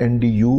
NDU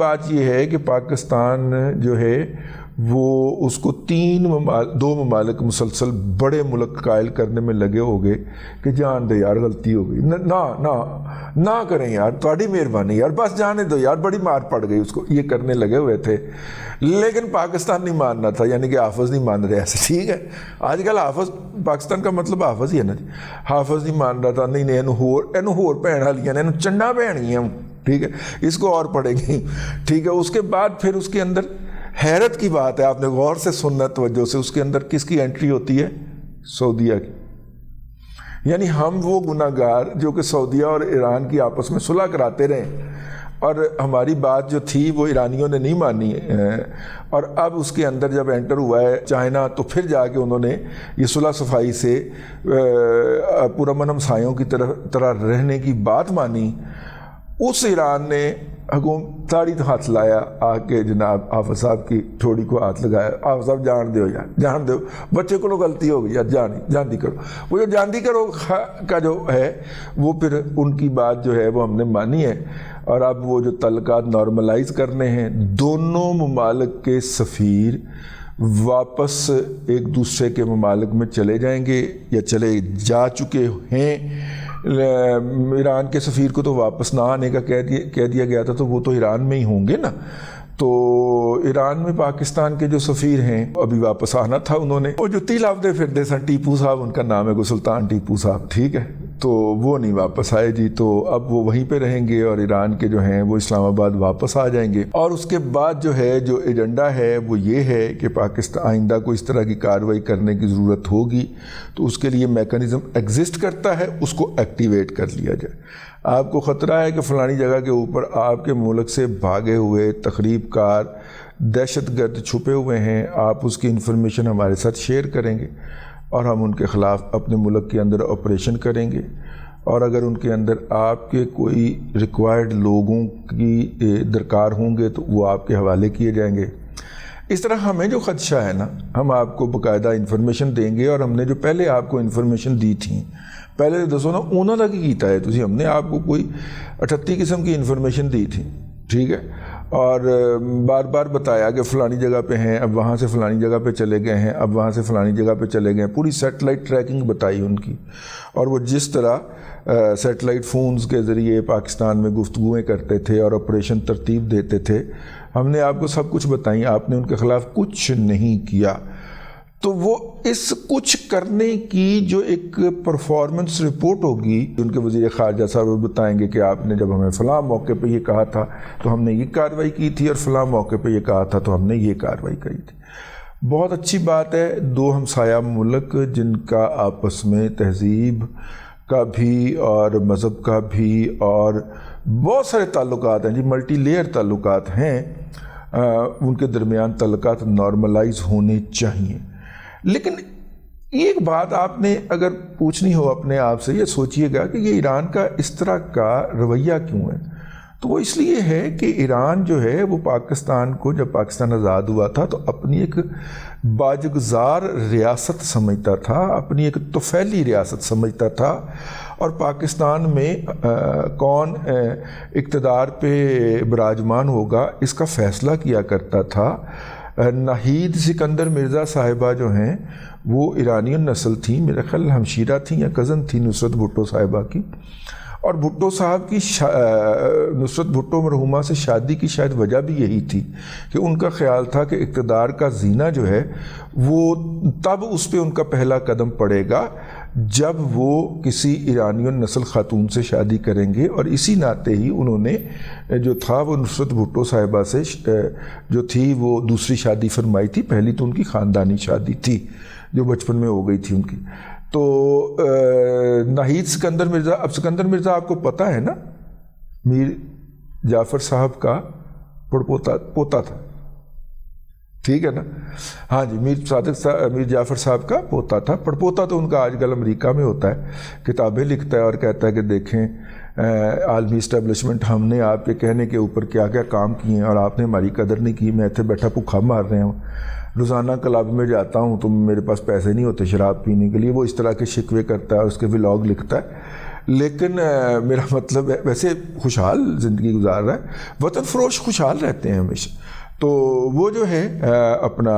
بات یہ ہے کہ پاکستان جو ہے وہ اس کو دو ممالک مسلسل بڑے ملک قائل کرنے میں لگے ہو گئے کہ جان دے یار غلطی ہو گئی، نہ کریں یار، تھوڑی مہربانی یار، بس جانے دو یار، بڑی مار پڑ گئی اس کو، یہ کرنے لگے ہوئے تھے۔ لیکن پاکستان نہیں ماننا تھا، یعنی کہ حافظ نہیں مان رہے ایسے، ٹھیک ہے، آج کل حافظ پاکستان کا مطلب حافظ ہی ہے نا جی، حافظ نہیں مان رہا تھا، نہیں اینو ہور بہن والی ہیں، چنڈا بہن گئی ہیں، ٹھیک ہے، اس کو اور پڑے گی، ٹھیک ہے۔ اس کے بعد پھر اس کے اندر حیرت کی بات ہے، آپ نے غور سے سننا توجہ سے، اس کے اندر کس کی انٹری ہوتی ہے؟ سعودیہ کی، یعنی ہم وہ گناہ گار جو کہ سعودیہ اور ایران کی آپس میں صلح کراتے رہے، اور ہماری بات جو تھی وہ ایرانیوں نے نہیں مانی، اور اب اس کے اندر جب انٹر ہوا ہے چائنا تو پھر جا کے انہوں نے یہ صلح صفائی سے پرامن ہمسایوں کی طرح رہنے کی بات مانی۔ اس ایران نے حکومت تاڑی تو ہاتھ لایا، آ کے جناب حافظ صاحب کی ٹھوڑی کو ہاتھ لگایا، حافظ صاحب جان دو یار، جان دو، بچے کو غلطی ہو گئی یار، جاندی کرو۔ وہ جو جاندی کرو کا جو ہے وہ پھر ان کی بات جو ہے وہ ہم نے مانی ہے، اور اب وہ جو تعلقات نارملائز کرنے ہیں، دونوں ممالک کے سفیر واپس ایک دوسرے کے ممالک میں چلے جائیں گے یا چلے جا چکے ہیں۔ ایران کے سفیر کو تو واپس نہ آنے کا کہہ دیا گیا تھا، تو وہ تو ایران میں ہی ہوں گے نا، تو ایران میں پاکستان کے جو سفیر ہیں ابھی واپس آنا تھا انہوں نے، وہ جو تیلاوتے پھرتے سن، ٹیپو صاحب ان کا نام ہے، کو سلطان ٹیپو صاحب، ٹھیک ہے، تو وہ نہیں واپس آئے جی، تو اب وہ وہیں پہ رہیں گے، اور ایران کے جو ہیں وہ اسلام آباد واپس آ جائیں گے۔ اور اس کے بعد جو ہے جو ایجنڈا ہے وہ یہ ہے کہ پاکستان آئندہ کو اس طرح کی کارروائی کرنے کی ضرورت ہوگی تو اس کے لیے میکانزم ایگزسٹ کرتا ہے، اس کو ایکٹیویٹ کر لیا جائے۔ آپ کو خطرہ ہے کہ فلانی جگہ کے اوپر آپ کے ملک سے بھاگے ہوئے تخریب کار دہشت گرد چھپے ہوئے ہیں، آپ اس کی انفارمیشن ہمارے ساتھ شیئر کریں گے اور ہم ان کے خلاف اپنے ملک کے اندر آپریشن کریں گے، اور اگر ان کے اندر آپ کے کوئی ریکوائرڈ لوگوں کی درکار ہوں گے تو وہ آپ کے حوالے کیے جائیں گے۔ اس طرح ہمیں جو خدشہ ہے نا، ہم آپ کو باقاعدہ انفارمیشن دیں گے، اور ہم نے جو پہلے آپ کو انفارمیشن دی تھی، پہلے دسو نا انہوں تک ہی کیتا ہے ہم نے آپ کو کوئی 38 قسم کی انفارمیشن دی تھی، ٹھیک ہے، اور بار بار بتایا کہ فلانی جگہ پہ ہیں، اب وہاں سے فلانی جگہ پہ چلے گئے ہیں، اب وہاں سے فلانی جگہ پہ چلے گئے ہیں، پوری سیٹلائٹ ٹریکنگ بتائی ان کی، اور وہ جس طرح سیٹلائٹ فونز کے ذریعے پاکستان میں گفتگویں کرتے تھے اور آپریشن ترتیب دیتے تھے، ہم نے آپ کو سب کچھ بتائیں، آپ نے ان کے خلاف کچھ نہیں کیا۔ تو وہ اس کچھ کرنے کی جو ایک پرفارمنس رپورٹ ہوگی، ان کے وزیر خارجہ صاحب وہ بتائیں گے کہ آپ نے جب ہمیں فلاں موقع پہ یہ کہا تھا تو ہم نے یہ کارروائی کی تھی، اور فلاں موقع پہ یہ کہا تھا تو ہم نے یہ کارروائی کی تھی۔ بہت اچھی بات ہے، دو ہمسایہ ملک جن کا آپس میں تہذیب کا بھی اور مذہب کا بھی اور بہت سارے تعلقات ہیں جی، ملٹی لیئر تعلقات ہیں، ان کے درمیان تعلقات نارملائز ہونے چاہیے۔ لیکن ایک بات آپ نے اگر پوچھنی ہو اپنے آپ سے، یہ سوچئے گا کہ یہ ایران کا اس طرح کا رویہ کیوں ہے، تو وہ اس لیے ہے کہ ایران جو ہے وہ پاکستان کو، جب پاکستان آزاد ہوا تھا تو اپنی ایک باجگزار ریاست سمجھتا تھا، اپنی ایک طفیلی ریاست سمجھتا تھا، اور پاکستان میں کون اقتدار پہ براجمان ہوگا اس کا فیصلہ کیا کرتا تھا۔ ناہید سکندر مرزا صاحبہ جو ہیں وہ ایرانی نسل تھیں، میرا خیال ہمشیرہ تھیں یا کزن تھیں نصرت بھٹو صاحبہ کی، اور بھٹو صاحب کی نصرت بھٹو مرحومہ سے شادی کی شاید وجہ بھی یہی تھی کہ ان کا خیال تھا کہ اقتدار کا زینہ جو ہے وہ تب اس پہ ان کا پہلا قدم پڑے گا جب وہ کسی ایرانی نسل خاتون سے شادی کریں گے، اور اسی ناطے ہی انہوں نے جو تھا وہ نصرت بھٹو صاحبہ سے جو تھی وہ دوسری شادی فرمائی تھی، پہلی تو ان کی خاندانی شادی تھی جو بچپن میں ہو گئی تھی ان کی۔ تو ناہید سکندر مرزا، اب سکندر مرزا آپ کو پتہ ہے نا میر جعفر صاحب کا پوتا تھا، ٹھیک ہے نا، ہاں جی، میر جعفر صاحب کا پوتا تھا، پڑپوتا تو ان کا آج کل امریکہ میں ہوتا ہے، کتابیں لکھتا ہے اور کہتا ہے کہ دیکھیں عالمی اسٹیبلشمنٹ، ہم نے آپ کے کہنے کے اوپر کیا کیا کام کیے ہیں اور آپ نے ہماری قدر نہیں کی، میں اتنے بیٹھا بھوکا مار رہے ہوں، روزانہ کلب میں جاتا ہوں تو میرے پاس پیسے نہیں ہوتے شراب پینے کے لیے، وہ اس طرح کے شکوے کرتا ہے، اس کے ولاگ لکھتا ہے۔ لیکن میرا مطلب ہے ویسے خوشحال زندگی گزار رہا ہے، وطن فروش خوشحال رہتے ہیں ہمیشہ. تو وہ جو ہے اپنا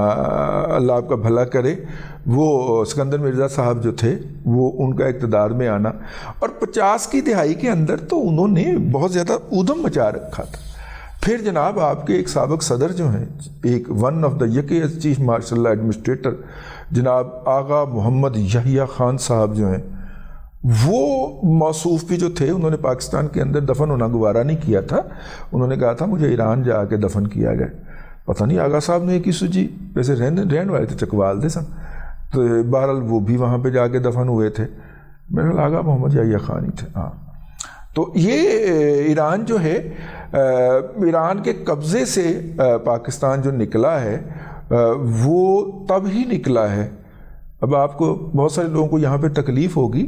اللہ آپ کا بھلا کرے، وہ سکندر مرزا صاحب جو تھے وہ ان کا اقتدار میں آنا، اور 50 کی دہائی کے اندر تو انہوں نے بہت زیادہ اودم مچا رکھا تھا. پھر جناب آپ کے ایک سابق صدر جو ہیں، ایک ون آف دا یکی چیف مارشل ایڈمنسٹریٹر جناب آغا محمد یحییٰ خان صاحب جو ہیں، وہ موصوف بھی جو تھے، انہوں نے پاکستان کے اندر دفن ہونا گوارا نہیں کیا تھا. انہوں نے کہا تھا مجھے ایران جا کے دفن کیا گیا. پتہ نہیں آغا صاحب نے کی سوچی، ویسے رہن والے تھے چکوال دے سن، تو بہرحال وہ بھی وہاں پہ جا کے دفن ہوئے تھے. میرے خیال آغا محمد یحییٰ خان ہی تھے. ہاں، تو یہ ایران جو ہے، ایران کے قبضے سے پاکستان جو نکلا ہے وہ تب ہی نکلا ہے. اب آپ کو بہت سارے لوگوں کو یہاں پہ تکلیف ہوگی،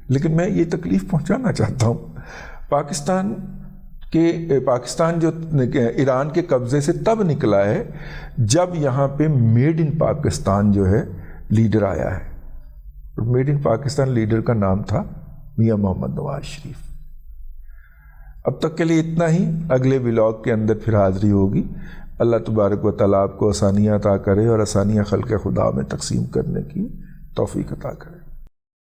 لیکن میں یہ تکلیف پہنچانا چاہتا ہوں. پاکستان جو ایران کے قبضے سے تب نکلا ہے جب یہاں پہ میڈ ان پاکستان جو ہے لیڈر آیا ہے. میڈ ان پاکستان لیڈر کا نام تھا میاں محمد نواز شریف. اب تک کے لیے اتنا ہی. اگلے ولاگ کے اندر پھر حاضری ہوگی. اللہ تبارک و تعالیٰ آپ کو آسانیاں عطا کرے اور آسانیاں خلق خدا میں تقسیم کرنے کی توفیق عطا کرے.